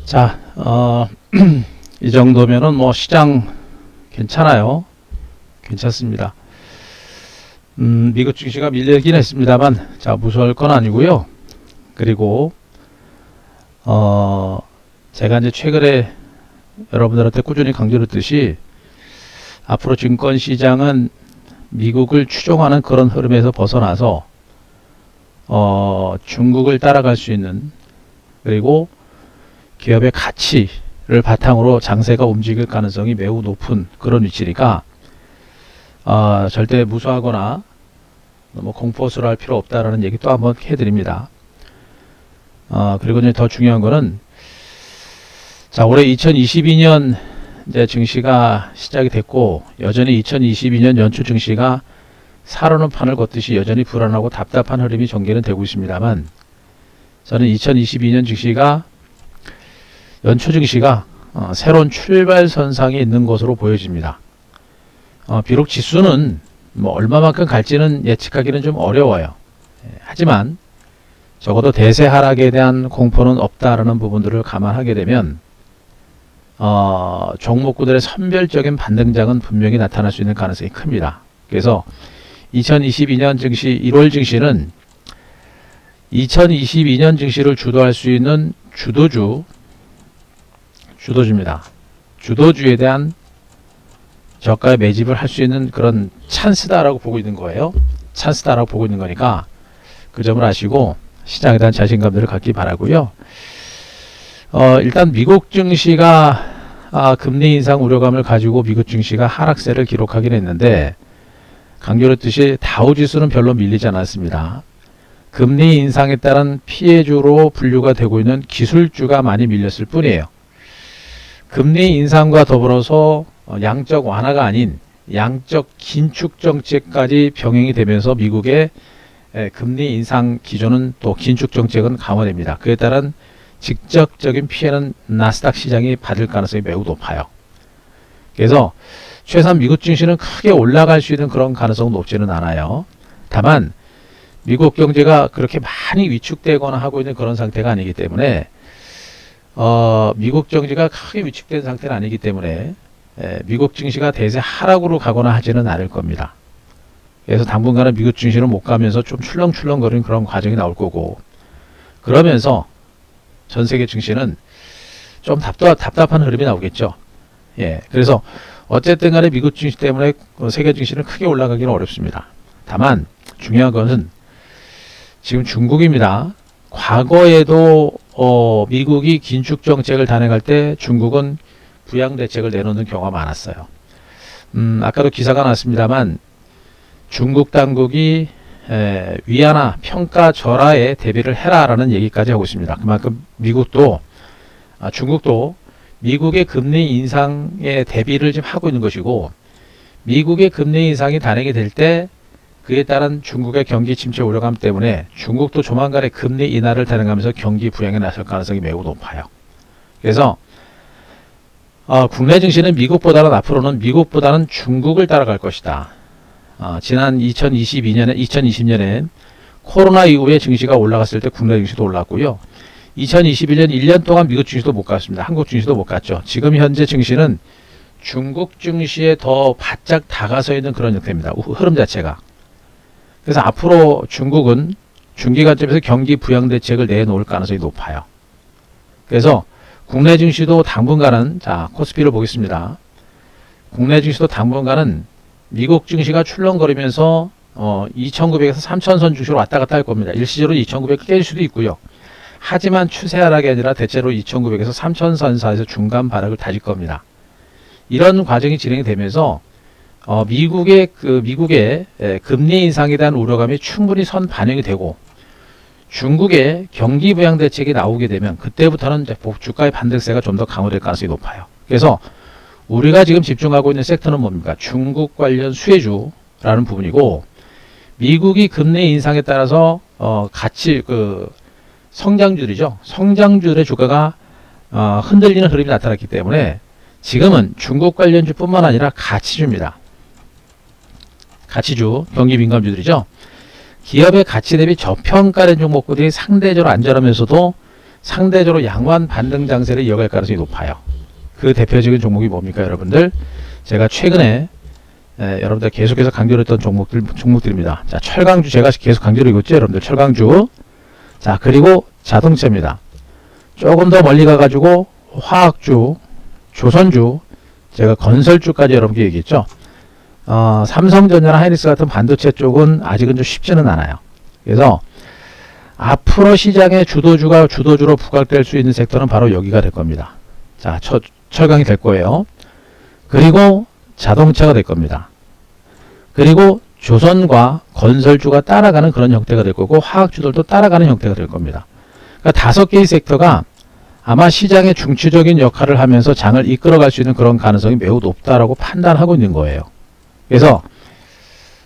자, 이 정도면은 뭐 시장 괜찮아요. 괜찮습니다. 미국 증시가 밀리긴 했습니다만, 자, 무서울 건 아니고요. 그리고, 제가 이제 최근에 여러분들한테 꾸준히 강조했듯이, 앞으로 증권 시장은 미국을 추종하는 그런 흐름에서 벗어나서, 중국을 따라갈 수 있는, 그리고 기업의 가치를 바탕으로 장세가 움직일 가능성이 매우 높은 그런 위치니까 절대 무서워하거나 너무 공포스러워 할 필요 없다라는 얘기 또 한번 해드립니다. 그리고 이제 더 중요한 거는 자, 올해 2022년 이제 증시가 시작이 됐고 여전히 2022년 연초 증시가 사려는 판을 걷듯이 여전히 불안하고 답답한 흐름이 전개는 되고 있습니다만 저는 2022년 증시가 연초 증시가 새로운 출발선상에 있는 것으로 보여집니다. 비록 지수는 뭐 얼마만큼 갈지는 예측하기는 좀 어려워요. 하지만 적어도 대세 하락에 대한 공포는 없다라는 부분들을 감안하게 되면 종목구들의 선별적인 반등장은 분명히 나타날 수 있는 가능성이 큽니다. 그래서 2022년 증시 1월 증시는 2022년 증시를 주도할 수 있는 주도주입니다. 주도주에 대한 저가에 매집을 할 수 있는 그런 찬스다라고 보고 있는 거예요. 찬스다라고 보고 있는 거니까 그 점을 아시고 시장에 대한 자신감들을 갖기 바라고요. 일단 미국 증시가 금리 인상 우려감을 가지고 미국 증시가 하락세를 기록하긴 했는데 강조했듯이 다우지수는 별로 밀리지 않았습니다. 금리 인상에 따른 피해주로 분류가 되고 있는 기술주가 많이 밀렸을 뿐이에요. 금리 인상과 더불어서 양적 완화가 아닌 양적 긴축 정책까지 병행이 되면서 미국의 금리 인상 기조는 또 긴축 정책은 강화됩니다. 그에 따른 직접적인 피해는 나스닥 시장이 받을 가능성이 매우 높아요. 그래서 최소한 미국 증시는 크게 올라갈 수 있는 그런 가능성은 높지는 않아요. 다만 미국 경제가 그렇게 많이 위축되거나 하고 있는 그런 상태가 아니기 때문에 미국 경제가 크게 위축된 상태는 아니기 때문에 미국 증시가 대세 하락으로 가거나 하지는 않을 겁니다. 그래서 당분간은 미국 증시는 못 가면서 좀 출렁출렁거리는 그런 과정이 나올 거고 그러면서 전 세계 증시는 좀 답답한 흐름이 나오겠죠. 그래서 어쨌든 간에 미국 증시 때문에 세계 증시는 크게 올라가기는 어렵습니다. 다만 중요한 것은 지금 중국입니다. 과거에도 미국이 긴축 정책을 단행할 때 중국은 부양 대책을 내놓는 경우가 많았어요. 아까도 기사가 났습니다만 중국 당국이 위안화 평가 절하에 대비를 해라라는 얘기까지 하고 있습니다. 그만큼 미국도 중국도 미국의 금리 인상에 대비를 지금 하고 있는 것이고 미국의 금리 인상이 단행이 될 때 그에 따른 중국의 경기 침체 우려감 때문에 중국도 조만간에 금리 인하를 단행하면서 경기 부양에 나설 가능성이 매우 높아요. 그래서 국내 증시는 미국보다는 중국을 따라갈 것이다. 지난 2020년에 코로나 이후에 증시가 올라갔을 때 국내 증시도 올랐고요. 2021년 1년 동안 미국 증시도 못 갔습니다. 한국 증시도 못 갔죠. 지금 현재 증시는 중국 증시에 더 바짝 다가서 있는 그런 형태입니다. 흐름 자체가. 그래서 앞으로 중국은 중기관점에서 경기 부양 대책을 내놓을 가능성이 높아요. 그래서 국내 증시도 당분간은 자 코스피를 보겠습니다. 국내 증시도 당분간은 미국 증시가 출렁거리면서 2900에서 3000선 중심으로 왔다 갔다 할 겁니다. 일시적으로 2900 깰 수도 있고요. 하지만 추세 하락이 아니라 대체로 2900에서 3000선 사이에서 중간 바닥을 다질 겁니다. 이런 과정이 진행이 되면서 미국의 금리 인상에 대한 우려감이 충분히 선 반영이 되고 중국의 경기 부양 대책이 나오게 되면 그때부터는 이제 주가의 반등세가 좀 더 강화될 가능성이 높아요. 그래서 우리가 지금 집중하고 있는 섹터는 뭡니까? 중국 관련 수혜주라는 부분이고 미국이 금리 인상에 따라서 성장주들이죠. 성장주들의 주가가 흔들리는 흐름이 나타났기 때문에 지금은 중국 관련주뿐만 아니라 가치주입니다. 가치주, 경기 민감주들이죠. 기업의 가치 대비 저평가된 종목들이 상대적으로 안전하면서도 상대적으로 양호한 반등 장세를 이어갈 가능성이 높아요. 그 대표적인 종목이 뭡니까 여러분들? 제가 최근에 여러분들 계속해서 강조를 했던 종목들입니다. 자, 철강주 제가 계속 강조를 했죠 여러분들. 철강주. 자, 그리고 자동차입니다. 조금 더 멀리 가가지고 화학주, 조선주, 제가 건설주까지 여러분께 얘기했죠. 삼성전자나 하이닉스 같은 반도체 쪽은 아직은 좀 쉽지는 않아요. 그래서 앞으로 시장의 주도주로 부각될 수 있는 섹터는 바로 여기가 될 겁니다. 자, 철강이 될 거예요. 그리고 자동차가 될 겁니다. 그리고 조선과 건설주가 따라가는 그런 형태가 될 거고 화학주들도 따라가는 형태가 될 겁니다. 그러니까 5개의 섹터가 아마 시장의 중추적인 역할을 하면서 장을 이끌어갈 수 있는 그런 가능성이 매우 높다라고 판단하고 있는 거예요. 그래서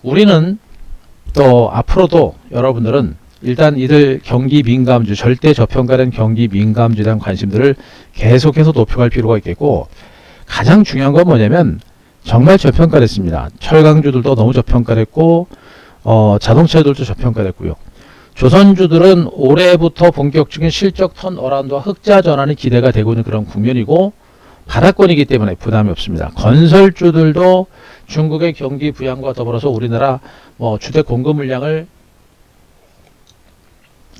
우리는 또 앞으로도 여러분들은 일단 이들 경기 민감주, 절대 저평가된 경기 민감주에 대한 관심들을 계속해서 높여갈 필요가 있겠고, 가장 중요한 건 뭐냐면 정말 저평가됐습니다. 철강주들도 너무 저평가됐고 자동차들도 저평가됐고요. 조선주들은 올해부터 본격적인 실적 턴어라운드와 흑자 전환이 기대가 되고 있는 그런 국면이고 바닥권이기 때문에 부담이 없습니다. 건설주들도 중국의 경기 부양과 더불어서 우리나라 주택 공급 물량을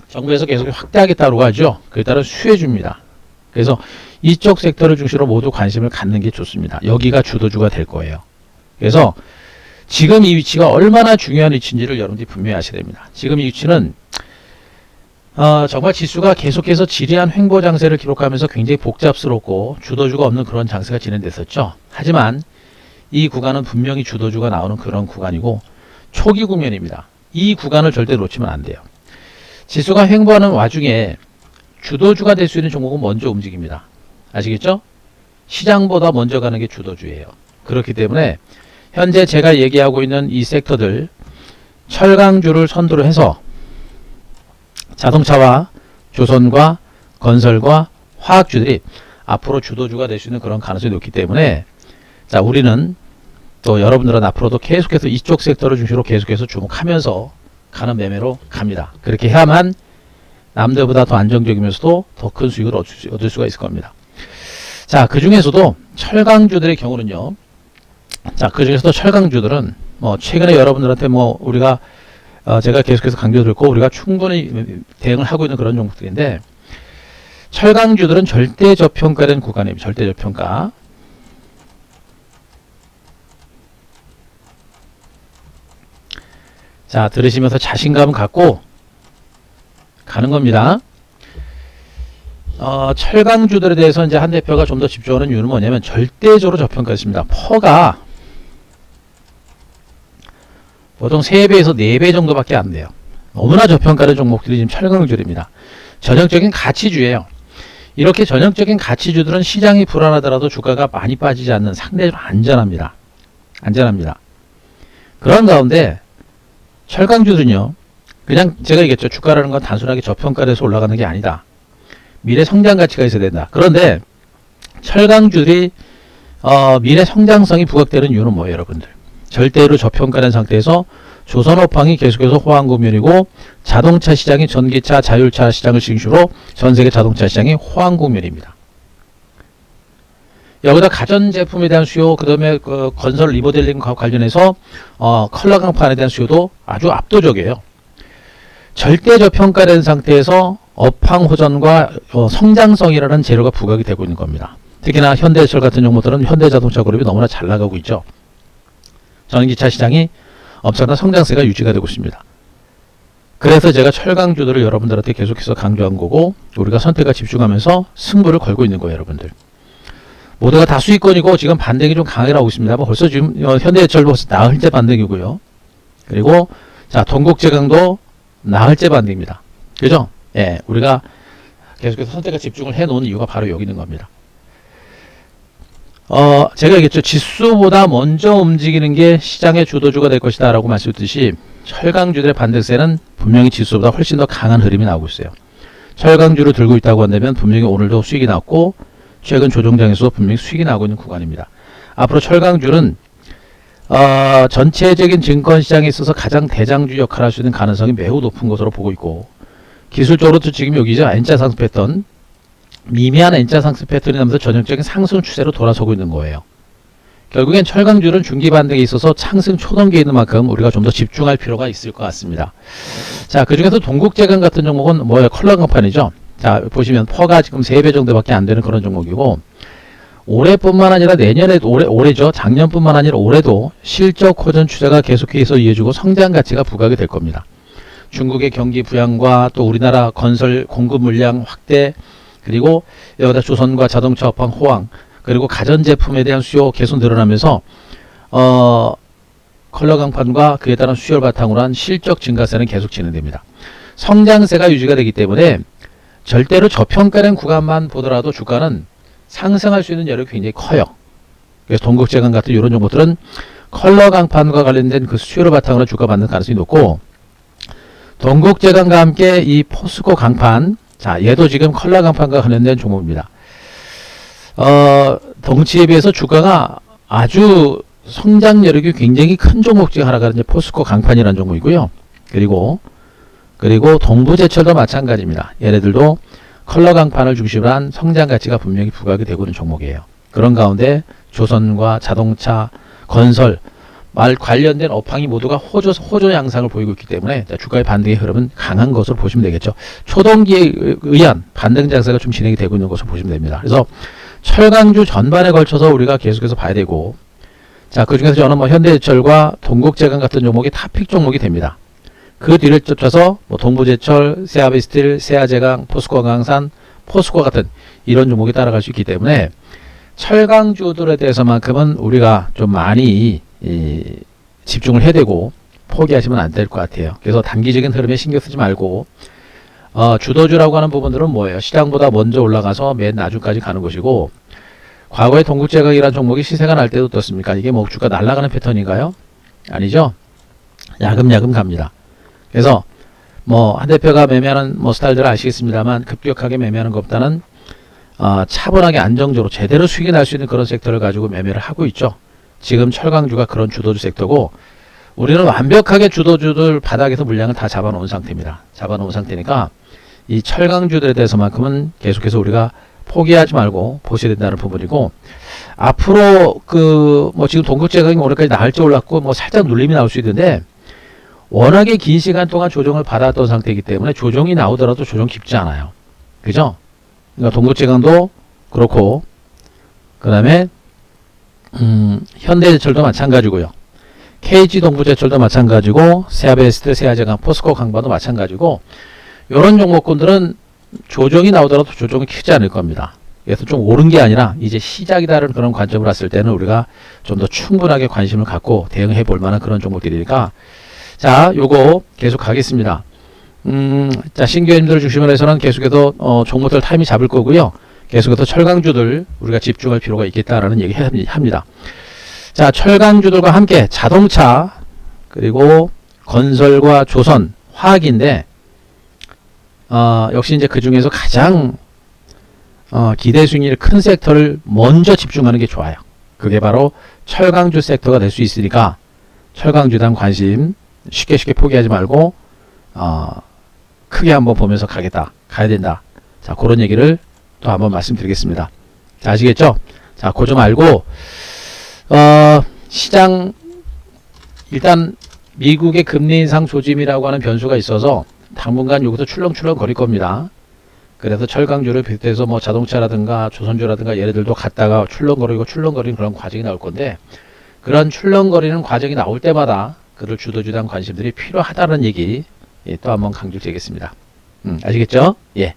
정부에서 계속 확대하겠다고 하죠. 그에 따른 수혜주입니다. 그래서 이쪽 섹터를 중심으로 모두 관심을 갖는 게 좋습니다. 여기가 주도주가 될 거예요. 그래서 지금 이 위치가 얼마나 중요한 위치인지를 여러분들이 분명히 아셔야 됩니다. 지금 이 위치는 정말 지수가 계속해서 지리한 횡보 장세를 기록하면서 굉장히 복잡스럽고 주도주가 없는 그런 장세가 진행됐었죠. 하지만 이 구간은 분명히 주도주가 나오는 그런 구간이고 초기 국면입니다. 이 구간을 절대 놓치면 안 돼요. 지수가 횡보하는 와중에 주도주가 될 수 있는 종목은 먼저 움직입니다. 아시겠죠? 시장보다 먼저 가는 게 주도주예요. 그렇기 때문에 현재 제가 얘기하고 있는 이 섹터들 철강주를 선두로 해서 자동차와 조선과 건설과 화학주들이 앞으로 주도주가 될 수 있는 그런 가능성이 높기 때문에 자, 우리는 또 여러분들은 앞으로도 계속해서 이쪽 섹터를 중심으로 계속해서 주목하면서 가는 매매로 갑니다. 그렇게 해야만 남들보다 더 안정적이면서도 더 큰 수익을 얻을 수가 있을 겁니다. 자, 그 중에서도 철강주들의 경우는요. 자, 그 중에서도 철강주들은 최근에 여러분들한테 우리가 제가 계속해서 강조드렸고 우리가 충분히 대응을 하고 있는 그런 종목들인데 철강주들은 절대 저평가된 구간입니다. 절대 저평가. 자, 들으시면서 자신감을 갖고 가는 겁니다. 철강주들에 대해서 이제 한 대표가 좀 더 집중하는 이유는 뭐냐면 절대적으로 저평가했습니다. 퍼가 보통 3배에서 4배 정도밖에 안 돼요. 너무나 저평가된 종목들이 지금 철강주들입니다. 전형적인 가치주예요. 이렇게 전형적인 가치주들은 시장이 불안하더라도 주가가 많이 빠지지 않는 상대적으로 안전합니다. 안전합니다. 그런 가운데 철강주들은요. 그냥 제가 얘기했죠. 주가라는 건 단순하게 저평가돼서 올라가는 게 아니다. 미래 성장 가치가 있어야 된다. 그런데 철강주들이 미래 성장성이 부각되는 이유는 뭐예요, 여러분들? 절대로 저평가된 상태에서 조선업황이 계속해서 호황 국면이고 자동차 시장이 전기차, 자율차 시장을 중심으로 전 세계 자동차 시장이 호황 국면입니다. 여기다 가전제품에 대한 수요, 그 다음에 건설 리모델링과 관련해서 컬러 강판에 대한 수요도 아주 압도적이에요. 절대 저평가된 상태에서 업황 호전과 성장성이라는 재료가 부각이 되고 있는 겁니다. 특히나 현대철 같은 종목들은 현대자동차 그룹이 너무나 잘 나가고 있죠. 전기차 시장이 엄청난 성장세가 유지가 되고 있습니다. 그래서 제가 철강주들을 여러분들한테 계속해서 강조한 거고 우리가 선택과 집중하면서 승부를 걸고 있는 거예요, 여러분들. 모두가 다 수익권이고 지금 반등이 좀 강하게 나오고 있습니다. 벌써 지금 현대철 벌써 나흘째 반등이고요. 그리고 자, 동국제강도 나흘째 반등입니다. 그죠? 예, 우리가 계속해서 선택과 집중을 해놓은 이유가 바로 여기 있는 겁니다. 제가 얘기했죠. 지수보다 먼저 움직이는 게 시장의 주도주가 될 것이다 라고 말씀드렸듯이 철강주들의 반등세는 분명히 지수보다 훨씬 더 강한 흐름이 나오고 있어요. 철강주를 들고 있다고 한다면 분명히 오늘도 수익이 나왔고 최근 조정장에서도 분명히 수익이 나오고 있는 구간입니다. 앞으로 철강주는 전체적인 증권시장에 있어서 가장 대장주 역할을 할 수 있는 가능성이 매우 높은 것으로 보고 있고 기술적으로도 지금 여기죠. N자 상승 패턴 미미한 N자 상승 패턴이 나면서 전형적인 상승 추세로 돌아서고 있는 거예요. 결국엔 철강주는 중기 반등에 있어서 상승 초동기에 있는 만큼 우리가 좀 더 집중할 필요가 있을 것 같습니다. 자, 그 중에서 동국제강 같은 종목은 뭐예요? 컬러 강판이죠. 자, 보시면 퍼가 지금 3배 정도밖에 안 되는 그런 종목이고, 올해뿐만 아니라 내년에도, 올해죠. 작년뿐만 아니라 올해도 실적 호전 추세가 계속해서 이어지고 성장 가치가 부각이 될 겁니다. 중국의 경기 부양과 또 우리나라 건설 공급 물량 확대, 그리고 여기다 조선과 자동차 업황 호황, 그리고 가전제품에 대한 수요 계속 늘어나면서 컬러 강판과 그에 따른 수요를 바탕으로 한 실적 증가세는 계속 진행됩니다. 성장세가 유지가 되기 때문에 절대로 저평가된 구간만 보더라도 주가는 상승할 수 있는 여력이 굉장히 커요. 그래서 동국제강 같은 이런 종목들은 컬러 강판과 관련된 그 수요를 바탕으로 주가 받는 가능성이 높고, 동국제강과 함께 이 포스코 강판, 자, 얘도 지금 컬러 강판과 관련된 종목입니다. 덩치에 비해서 주가가 아주 성장 여력이 굉장히 큰 종목 중에 하나가 이제 포스코 강판이라는 종목이고요. 그리고 동부제철도 마찬가지입니다. 얘네들도 컬러 강판을 중심으로 한 성장 가치가 분명히 부각이 되고 있는 종목이에요. 그런 가운데 조선과 자동차, 건설, 말 관련된 업황이 모두가 호조 양상을 보이고 있기 때문에 주가의 반등의 흐름은 강한 것으로 보시면 되겠죠. 초동기에 의한 반등 장세가 좀 진행이 되고 있는 것으로 보시면 됩니다. 그래서 철강주 전반에 걸쳐서 우리가 계속해서 봐야 되고, 자, 그 중에서 저는 뭐 현대제철과 동국제강 같은 종목이 탑픽 종목이 됩니다. 그 뒤를 쫓아서 뭐 동부제철, 세아베스틸, 세아제강, 포스코 강산, 포스코 같은 이런 종목이 따라갈 수 있기 때문에 철강주들에 대해서만큼은 우리가 좀 많이 집중을 해야 되고 포기하시면 안 될 것 같아요. 그래서 단기적인 흐름에 신경 쓰지 말고 주도주라고 하는 부분들은 뭐예요? 시장보다 먼저 올라가서 맨 나중까지 가는 것이고, 과거에 동국제강이라는 종목이 시세가 날 때도 어떻습니까? 이게 뭐 주가 날아가는 패턴인가요? 아니죠? 야금야금 갑니다. 그래서 뭐 한 대표가 매매하는 뭐 스타일들을 아시겠습니다만, 급격하게 매매하는 것보다는 차분하게 안정적으로 제대로 수익이 날 수 있는 그런 섹터를 가지고 매매를 하고 있죠. 지금 철강주가 그런 주도주 섹터고, 우리는 완벽하게 주도주들 바닥에서 물량을 다 잡아놓은 상태입니다. 잡아놓은 상태니까 이 철강주들에 대해서만큼은 계속해서 우리가 포기하지 말고 보셔야 된다는 부분이고, 앞으로 뭐 지금 동국제강이 오늘까지 나을지 올랐고 뭐 살짝 눌림이 나올 수 있는데, 워낙에 긴 시간 동안 조정을 받았던 상태이기 때문에 조정이 나오더라도 조정 깊지 않아요. 그죠? 그러니까 동국제강도 그렇고, 그 다음에 현대제철도 마찬가지고요. KG 동부제철도 마찬가지고, 세아베스트, 세아제강, 포스코 강반도 마찬가지고, 이런 종목군들은 조정이 나오더라도 조정이 크지 않을 겁니다. 그래서 좀 오른 게 아니라 이제 시작이다라는 그런 관점을 봤을 때는 우리가 좀 더 충분하게 관심을 갖고 대응해 볼 만한 그런 종목들이니까, 자, 요거 계속 가겠습니다. 자, 신규님들을 중심으로 해서는 계속해서 종목들 타이밍 잡을 거고요. 계속해서 철강주들 우리가 집중할 필요가 있겠다라는 얘기 합니다. 자, 철강주들과 함께 자동차, 그리고 건설과 조선, 화학인데, 역시 이제 그 중에서 가장 기대 수익률이 큰 섹터를 먼저 집중하는 게 좋아요. 그게 바로 철강주 섹터가 될 수 있으니까 철강주에 대한 관심 쉽게 포기하지 말고 크게 한번 보면서 가야 된다. 자, 그런 얘기를 또 한번 말씀드리겠습니다. 자, 아시겠죠? 자, 그거 좀 알고 시장 일단 미국의 금리 인상 조짐이라고 하는 변수가 있어서 당분간 여기서 출렁출렁 거릴 겁니다. 그래서 철강주를 비롯해서 뭐 자동차라든가 조선주라든가 얘네들도 갔다가 출렁거리는 그런 과정이 나올 건데, 그런 출렁거리는 과정이 나올 때마다 그들 주도주당 관심들이 필요하다는 얘기 또 한번 강조드리겠습니다. 아시겠죠? 예.